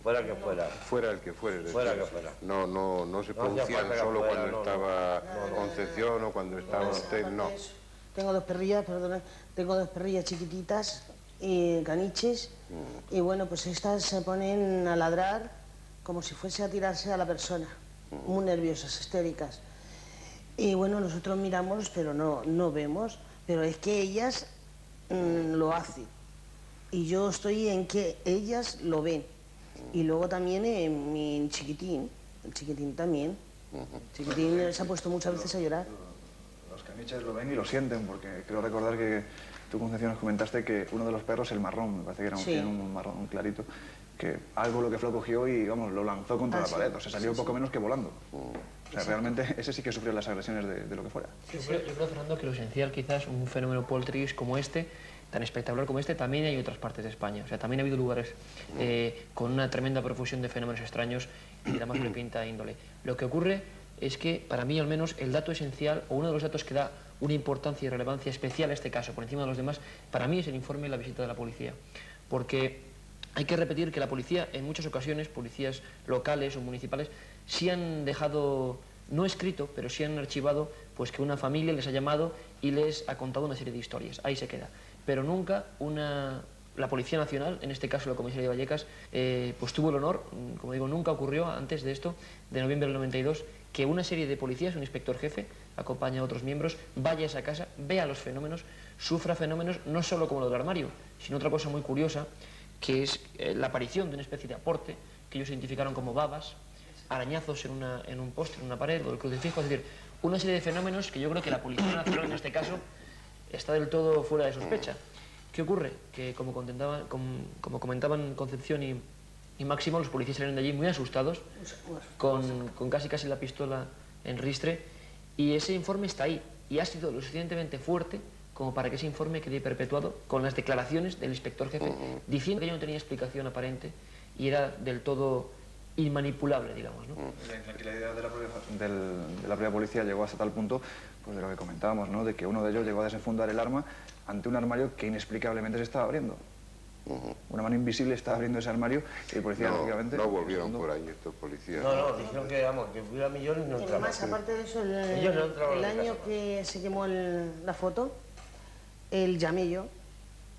E: fuera que fuera.
A: Fuera el que fuera.
E: Fuera que fuera.
A: No se producían solo cuando estaba Concepción o cuando estaba usted, no.
C: Tengo dos perrillas, perdona, tengo dos perrillas chiquititas, caniches, y bueno, pues estas se ponen a ladrar como si fuese a tirarse a la persona, muy nerviosas, histéricas. Y bueno, nosotros miramos, pero no vemos, pero es que ellas lo hacen. Y yo estoy en que ellas lo ven. Y luego también mi chiquitín, el chiquitín también. El chiquitín se ha puesto muchas veces a llorar.
B: Los caniches lo ven y lo sienten, porque creo recordar que tú, Concepción, nos comentaste que uno de los perros, el marrón, me parece que era un marrón clarito, que algo lo que lo cogió y, vamos, lo lanzó contra la pared, o sea, salió poco menos que volando. O sea, realmente ese sí que sufrió las agresiones de lo que fuera.
D: Yo creo, Fernando, que lo esencial quizás, un fenómeno poltergeist como este, tan espectacular como este, también hay en otras partes de España. O sea, también ha habido lugares con una tremenda profusión de fenómenos extraños y de la más repinta índole. Lo que ocurre es que, para mí al menos, el dato esencial, o uno de los datos que da una importancia y relevancia especial a este caso, por encima de los demás, para mí es el informe y la visita de la policía. Porque hay que repetir que la policía, en muchas ocasiones, policías locales o municipales, sí han dejado, no escrito, pero sí han archivado, pues que una familia les ha llamado y les ha contado una serie de historias. Ahí se queda. Pero nunca la Policía Nacional, en este caso la Comisaría de Vallecas, pues tuvo el honor, como digo, nunca ocurrió antes de esto, de noviembre del 92, que una serie de policías, un inspector jefe, acompaña a otros miembros, vaya a esa casa, vea los fenómenos, sufra fenómenos, no solo como lo del armario, sino otra cosa muy curiosa, que es la aparición de una especie de aporte que ellos identificaron como babas, arañazos en un poste, en una pared, o el crucifijo, es decir, una serie de fenómenos que yo creo que la Policía Nacional en este caso está del todo fuera de sospecha. ¿Qué ocurre? Que como comentaban Concepción y Máximo, los policías salieron de allí muy asustados, con casi la pistola en ristre, y ese informe está ahí, y ha sido lo suficientemente fuerte como para que ese informe quede perpetuado con las declaraciones del inspector jefe, diciendo que ello no tenía explicación aparente y era del todo inmanipulable, digamos, ¿no?
B: La intranquilidad de la propia policía llegó hasta tal punto, pues de lo que comentábamos, ¿no? De que uno de ellos llegó a desenfundar el arma ante un armario que inexplicablemente se estaba abriendo. Una mano invisible está abriendo ese armario y el policía, lógicamente...
A: No volvieron por ahí estos policías.
E: No, dijeron que, vamos, que hubiera millones y no entraban.
C: Además, aparte de eso,
E: Ellos no entraban
C: el
E: en
C: año
E: casa.
C: que se quemó la foto, el llamé yo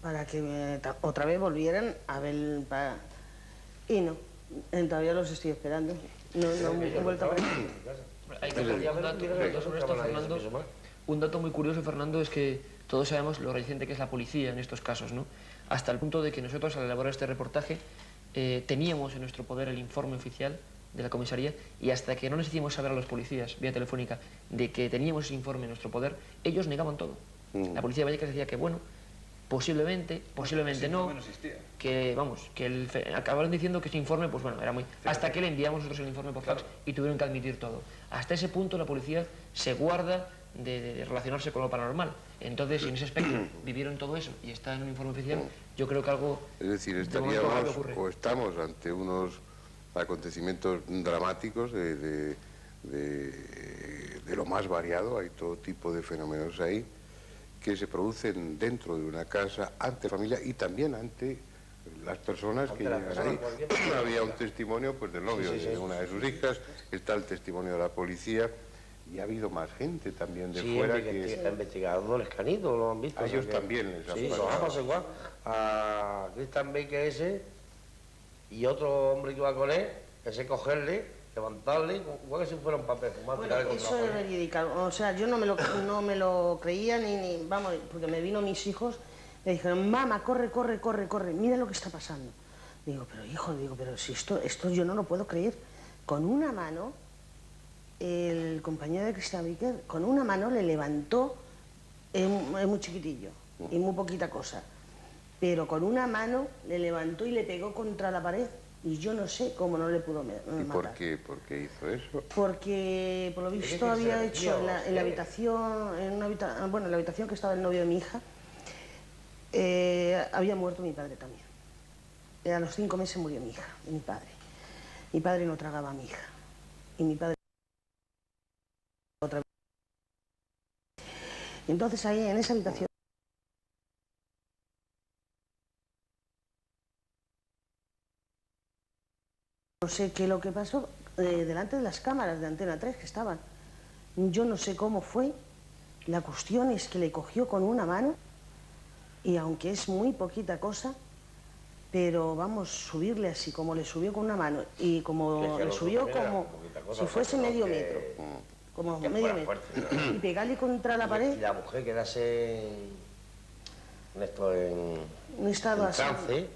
C: para que otra vez volvieran a ver... Y no, todavía los estoy esperando. No he vuelto a ver.
D: Hay que añadir un dato sobre esto, Fernando. Un dato muy curioso, Fernando, es que todos sabemos lo reciente que es la policía en estos casos, ¿no? Hasta el punto de que nosotros, al elaborar este reportaje, teníamos en nuestro poder el informe oficial de la comisaría y hasta que no les hicimos saber a los policías, vía telefónica, de que teníamos ese informe en nuestro poder, ellos negaban todo. La policía de Vallecas decía que, bueno, posiblemente no, que, vamos, que acabaron diciendo que ese informe, pues bueno, era muy... Hasta que le enviamos nosotros el informe por fax y tuvieron que admitir todo. Hasta ese punto la policía se guarda de relacionarse con lo paranormal. Entonces, si en ese aspecto vivieron todo eso y está en un informe oficial, yo creo que algo...
A: Es decir, estaríamos o estamos ante unos acontecimientos dramáticos de lo más variado, hay todo tipo de fenómenos ahí, que se producen dentro de una casa, ante familia y también ante las personas que llegan ahí. Había un testimonio pues, del novio de una de sus hijas, está el testimonio de la policía, y ha habido más gente también de fuera que...
E: investigadores que han ido, lo han visto.
A: A ellos también les ha pasado.
E: Sí, los ha pasado igual. A Christian Baker ese y otro hombre que iba con él, ese cogerle, levantarle, igual que si fuera un papel fumado.
C: Bueno, eso es verídico. O sea, yo no me lo creía ni... Vamos, porque me vino mis hijos, me dijeron, mamá, corre, mira lo que está pasando. Digo, pero hijo, pero si esto yo no lo puedo creer. Con una mano... El compañero de Christian Baker, con una mano le levantó, es muy chiquitillo y muy poquita cosa, pero con una mano le levantó y le pegó contra la pared y yo no sé cómo no le pudo matar.
A: ¿Y por qué hizo eso?
C: Porque, por lo visto, había hecho en la habitación, bueno, en la habitación que estaba el novio de mi hija, había muerto mi padre también. A los 5 meses murió mi hija, mi padre. Mi padre no tragaba a mi hija y mi padre... otra vez. Entonces ahí en esa habitación no sé qué es lo que pasó delante de las cámaras de Antena 3 que estaban. Yo no sé cómo fue. La cuestión es que le cogió con una mano y aunque es muy poquita cosa, pero vamos, subirle así como le subió con una mano y como le subió como si fuese medio metro. Como medio metro. Y pegarle contra la pared.
E: Y la mujer quedase en trance,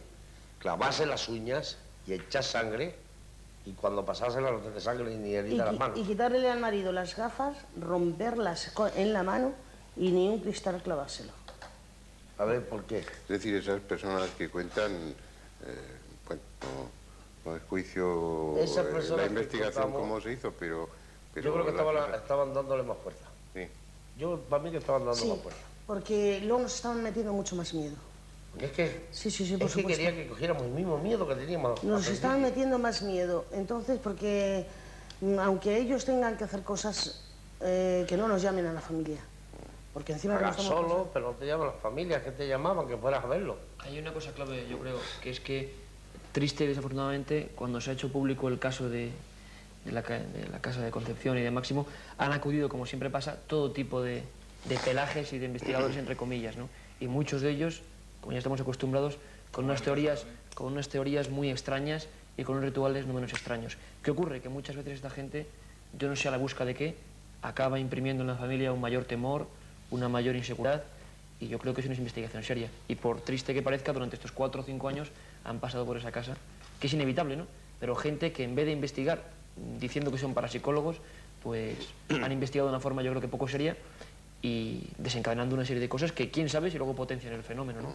E: clavarse las uñas y echar sangre, y cuando pasase la nota de sangre ni herida las manos.
C: Y quitarle al marido las gafas, romperlas en la mano y ni un cristal clavárselo.
E: A ver, ¿por qué?
A: Es decir, esas personas que cuentan, bueno, no es juicio la investigación cómo se hizo, pero
E: yo creo que estaban dándole más fuerza.
A: Sí.
E: Yo, para mí, que estaban dando más fuerza.
C: Porque luego nos estaban metiendo mucho más miedo.
E: Porque es que,
C: sí, por
E: es que quería que cogiéramos el mismo miedo que teníamos.
C: Nos estaban metiendo más miedo. Entonces, porque aunque ellos tengan que hacer cosas, que no nos llamen a la familia. Porque encima
E: hagas solo, pero no te llaman las familias que te llamaban, que fueras a verlo.
D: Hay una cosa clave, yo creo, que es que, triste y desafortunadamente, cuando se ha hecho público el caso de la casa de Concepción y de Máximo, han acudido, como siempre pasa, todo tipo de pelajes y de investigadores, entre comillas, ¿no? Y muchos de ellos, como ya estamos acostumbrados, con unas teorías muy extrañas y con unos rituales no menos extraños. ¿Qué ocurre? Que muchas veces esta gente, yo no sé a la busca de qué, acaba imprimiendo en la familia un mayor temor, una mayor inseguridad, y yo creo que es una investigación seria. Y por triste que parezca, durante estos 4 o 5 años han pasado por esa casa, que es inevitable, ¿no? Pero gente que en vez de investigar diciendo que son parapsicólogos, pues han investigado de una forma yo creo que poco seria y desencadenando una serie de cosas que quién sabe si luego potencian el fenómeno, ¿no?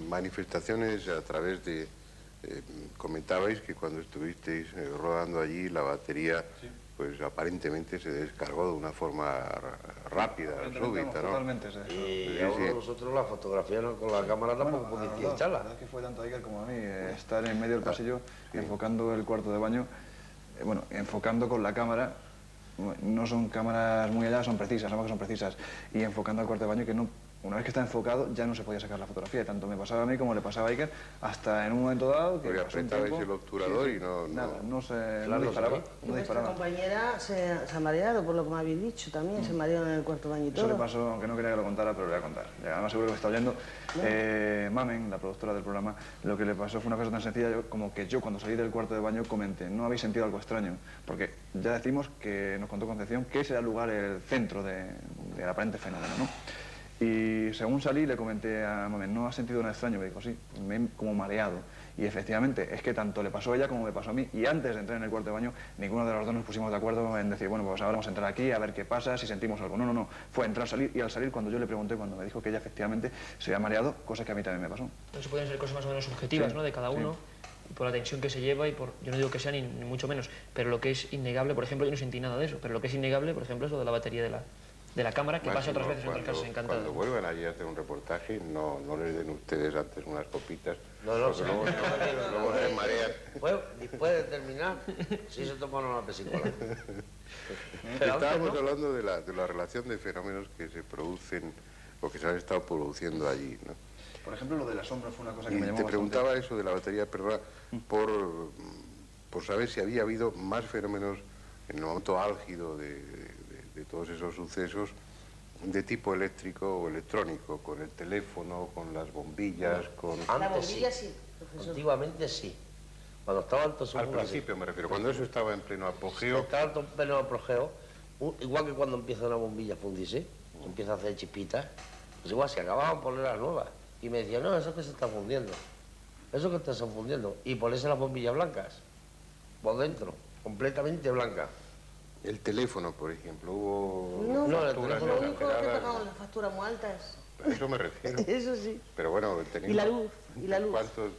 A: Manifestaciones a través de... comentabais que cuando estuvisteis rodando allí la batería, pues aparentemente se descargó de una forma rápida, súbita, ¿no?
B: Totalmente, sí.
E: Y a nosotros la fotografía con la cámara tampoco pudiste echarla.
B: La verdad es que fue tanto a Iker como a mí estar en medio del pasillo enfocando el cuarto de baño, bueno, enfocando con la cámara. No son cámaras muy allá, son precisas, ambas son precisas, y enfocando al cuarto de baño que no Una vez que está enfocado, ya no se podía sacar la fotografía. Y tanto me pasaba a mí como le pasaba a Iker, hasta en un momento dado que...
A: Porque apretabais el obturador y no...
B: Nada, no
A: Claro,
B: disparaba.
A: sí.
B: No
C: Nuestra
B: disparaba.
C: compañera se ha mareado, por lo que me habéis dicho también, se mareó en el cuarto baño y
B: Eso
C: todo.
B: le pasó, aunque no quería que lo contara, pero lo voy a contar. Y además seguro que me está oyendo. Mamen, la productora del programa, lo que le pasó fue una cosa tan sencilla como que yo cuando salí del cuarto de baño comenté, ¿no habéis sentido algo extraño? Porque ya decimos que nos contó Concepción que ese era el lugar, el centro del aparente fenómeno, ¿no? Y según salí le comenté a Mamen, ¿no has sentido nada extraño? Me dijo, sí, me he como mareado. Y efectivamente, es que tanto le pasó a ella como me pasó a mí. Y antes de entrar en el cuarto de baño, ninguno de los dos nos pusimos de acuerdo en decir, bueno, pues ahora vamos a entrar aquí a ver qué pasa, si sentimos algo. No, no. Fue entrar, salir, y al salir, cuando yo le pregunté, cuando me dijo que ella efectivamente se había mareado, cosa que a mí también me pasó.
D: Entonces pueden ser cosas más o menos subjetivas,
B: Sí,
D: ¿no?, de cada uno, y por la tensión que se lleva y por... Yo no digo que sea ni mucho menos, pero lo que es innegable, por ejemplo, yo no sentí nada de eso, pero lo que es innegable, por ejemplo, es lo de la batería de la cámara, que pasa otras veces en otras casas encantadas.
A: Cuando vuelvan allí a hacer un reportaje, no les den ustedes antes unas copitas.
E: No,
A: porque luego se marean.
E: Después de terminar, sí se toman una pesicola.
A: Estábamos hablando de la relación de fenómenos que se producen o que se han estado produciendo allí, ¿no?
B: Por ejemplo, lo de la sombra fue una cosa que
A: Y
B: me llamó
A: te
B: bastante.
A: preguntaba eso de la batería, perdona, por saber si había habido más fenómenos en el momento álgido de todos esos sucesos de tipo eléctrico o electrónico, con el teléfono, con las bombillas, con...
C: La
E: Antes
C: bombilla
E: sí.
C: sí, profesor.
E: Antiguamente sí. Cuando estaba alto
A: Al principio me refiero, cuando eso estaba en pleno apogeo.
E: Estaba alto en pleno apogeo, igual que cuando empieza una bombilla a fundirse, empieza a hacer chispitas, pues igual se acababan por poner las nuevas. Y me decían, no, eso que se está fundiendo. Eso que está fundiendo. Y ponerse las bombillas blancas, por dentro, completamente blancas.
A: El teléfono, por ejemplo, hubo
C: No,
E: el
A: facturas
E: teléfono
C: Lo único que
A: exageradas.
C: pagamos las facturas muy altas.
A: A eso me refiero.
C: Eso sí.
A: Pero bueno,
C: Y la luz, y la luz.
A: ¿Cuántos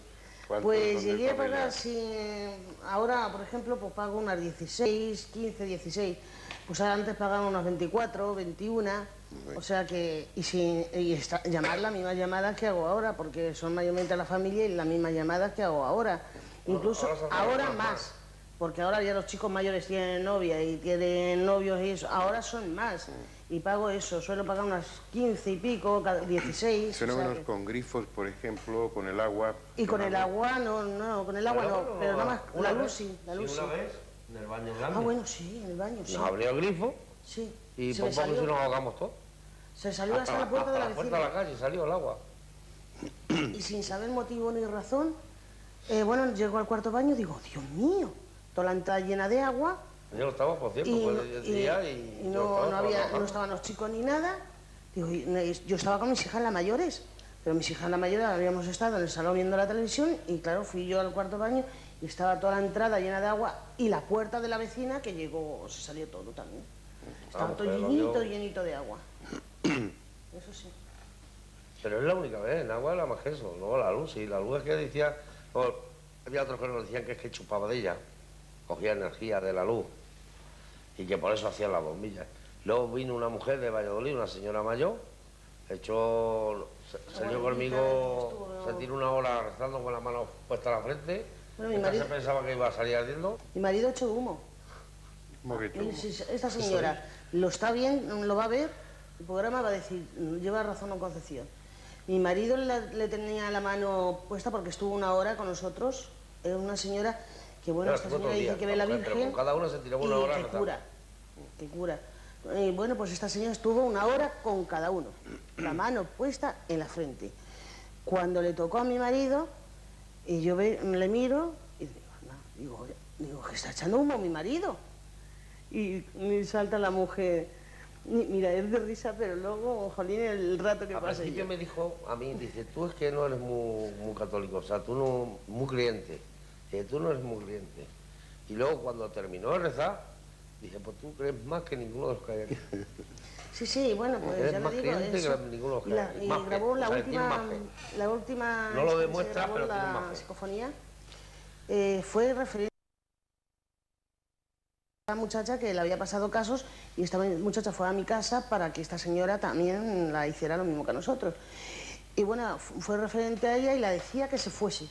C: Pues
A: son de
C: llegué a
A: familia?
C: pagar, ahora por ejemplo, pues pago unas 16, 15, 16. Pues ahora antes pagaba unas 24, 21. O sea que, llamar las mismas llamadas que hago ahora, porque son mayormente la familia y las mismas llamadas que hago ahora. Incluso ahora más, porque ahora ya los chicos mayores tienen novia y tienen novios y eso, ahora son más. Y pago eso, suelo pagar unas 15 y pico, 16.
A: Fenómenos
C: o sea que-
A: con grifos, por ejemplo, con el agua.
C: Y con el agua, no, con el agua no, pero nada más, la luz sí, la luz sí.
E: Una vez, en el baño grande,
C: Ah, bueno, sí, en el baño, sí.
E: nos abrió el grifo
C: Sí.
E: y
C: Se
E: por
C: me
E: poco
C: salió,
E: se nos ahogamos todos.
C: se salió hasta la puerta de la
E: A la puerta de
C: vecina.
E: la calle salió el agua.
C: Y sin saber motivo ni razón, bueno, llego al cuarto baño y digo, Dios mío, toda la entrada llena de agua.
E: Yo no estaba, por cierto,
C: Y,
E: fue
C: no-
E: el
C: y-
E: día
C: y
E: yo
C: no,
E: estaba
C: no había,
E: trabajando.
C: no estaban los chicos ni nada. Digo, yo estaba con mis hijas las mayores, pero mis hijas las mayores habíamos estado en el salón viendo la televisión y claro, fui yo al cuarto baño y estaba toda la entrada llena de agua y la puerta de la vecina que llegó, se salió todo también. Estaba
E: Vamos,
C: todo
E: pero
C: llenito,
E: yo-
C: llenito de agua. Eso sí.
E: Pero es la única vez, en agua era más que eso. Luego la luz, sí, la luz es que decía... o había otros que nos decían que es que chupaba de ella, cogía energía de la luz y que por eso hacían las bombillas. Luego vino una mujer de Valladolid, una señora mayor, salió conmigo, se tiró una hora rezando con la mano puesta a la frente.
C: Bueno, mi
E: Esta
C: marido-
E: se pensaba que iba a salir ardiendo.
C: Mi marido echó humo.
A: Un poquito.
C: Esta señora lo está bien, lo va a ver, el programa va a decir, lleva razón don Concepción. Mi marido le tenía la mano puesta porque estuvo una hora con nosotros. Era una señora que, bueno,
E: Claro,
C: esta
E: estuvo todo
C: señora
E: el
C: dice
E: día,
C: que ve la
E: pero
C: Virgen
E: con cada una se tiraba una
C: y
E: hora
C: que
E: rezando.
C: cura, que cura. Y bueno, pues esta señora estuvo una hora con cada uno, la mano puesta en la frente. Cuando le tocó a mi marido, y yo le miro y digo, que está echando humo mi marido. Y me salta la mujer, mira, es de risa, pero luego, jolín, el rato que
E: Al
C: pasa.
E: principio me dijo a mí, dice, tú es que no eres muy católico, o sea, tú no, muy creyente. Dice, tú no eres muy creyente. Y luego cuando terminó de rezar, dije, pues tú crees más que ninguno de los que hay aquí.
C: Sí, bueno, pues
E: Eres
C: ya le
E: más
C: digo
E: creyente
C: eso.
E: que ninguno de los que
C: Y,
E: hay aquí.
C: y
E: Más fe,
C: grabó
E: o sea, tiene más fe.
C: la última
E: No lo
C: vez que se
E: demuestra,
C: grabó
E: pero tiene
C: la
E: más fe.
C: psicofonía, fue referente a una muchacha que le había pasado casos y esta muchacha fue a mi casa para que esta señora también la hiciera lo mismo que a nosotros. Y bueno, fue referente a ella y la decía que se fuese,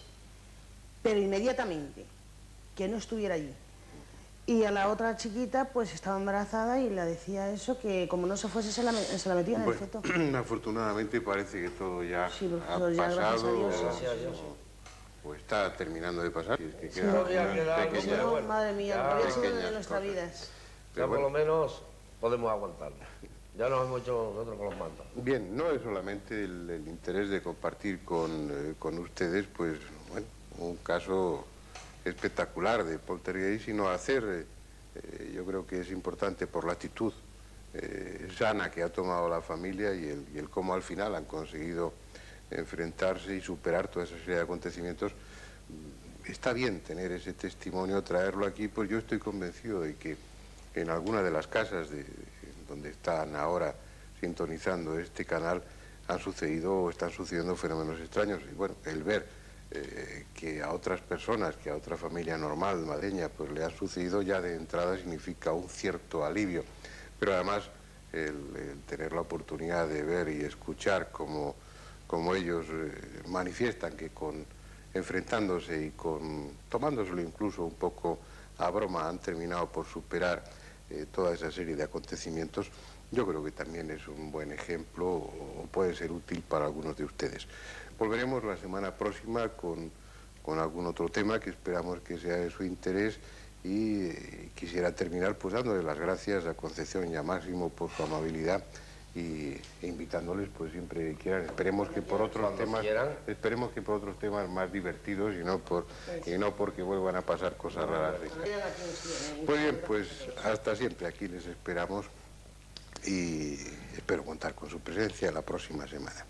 C: pero inmediatamente, que no estuviera allí. Y a la otra chiquita, pues estaba embarazada y le decía eso, que como no se fuese, se la metía en el feto.
A: Afortunadamente parece que todo ya
C: Sí,
A: ha
C: profesor, ya, gracias a
A: pasado,
C: Dios.
E: Gracias a Dios.
A: o está terminando de pasar. Es que
C: Sí,
A: queda
E: podría
A: una
E: quedar algo,
A: pequeña-
E: pero bueno,
C: madre mía,
E: ya,
C: lo que había sido de
A: pequeñas
C: nuestras
A: cosas.
C: vidas.
E: Ya
A: Pero
E: por
A: bueno.
E: lo menos podemos aguantarlo. Ya nos hemos hecho nosotros con los mandos.
A: Bien, no es solamente el interés de compartir con ustedes, pues, bueno, un caso espectacular de poltergeist, sino hacer, yo creo que es importante por la actitud sana que ha tomado la familia y el cómo al final han conseguido enfrentarse y superar toda esa serie de acontecimientos. Está bien tener ese testimonio, traerlo aquí, pues yo estoy convencido de que en alguna de las casas donde están ahora sintonizando este canal han sucedido o están sucediendo fenómenos extraños. Y bueno, el ver que a otras personas, que a otra familia normal, madreña, pues le ha sucedido ya de entrada significa un cierto alivio. Pero además el tener la oportunidad de ver y escuchar cómo ellos manifiestan que enfrentándose y tomándoselo incluso un poco a broma han terminado por superar toda esa serie de acontecimientos, yo creo que también es un buen ejemplo o puede ser útil para algunos de ustedes. Volveremos la semana próxima con algún otro tema que esperamos que sea de su interés y quisiera terminar pues dándole las gracias a Concepción y a Máximo por su amabilidad e invitándoles pues siempre que quieran. Esperemos que por otros temas más divertidos y no porque vuelvan a pasar cosas raras. Muy bien, pues hasta siempre, aquí les esperamos y espero contar con su presencia la próxima semana.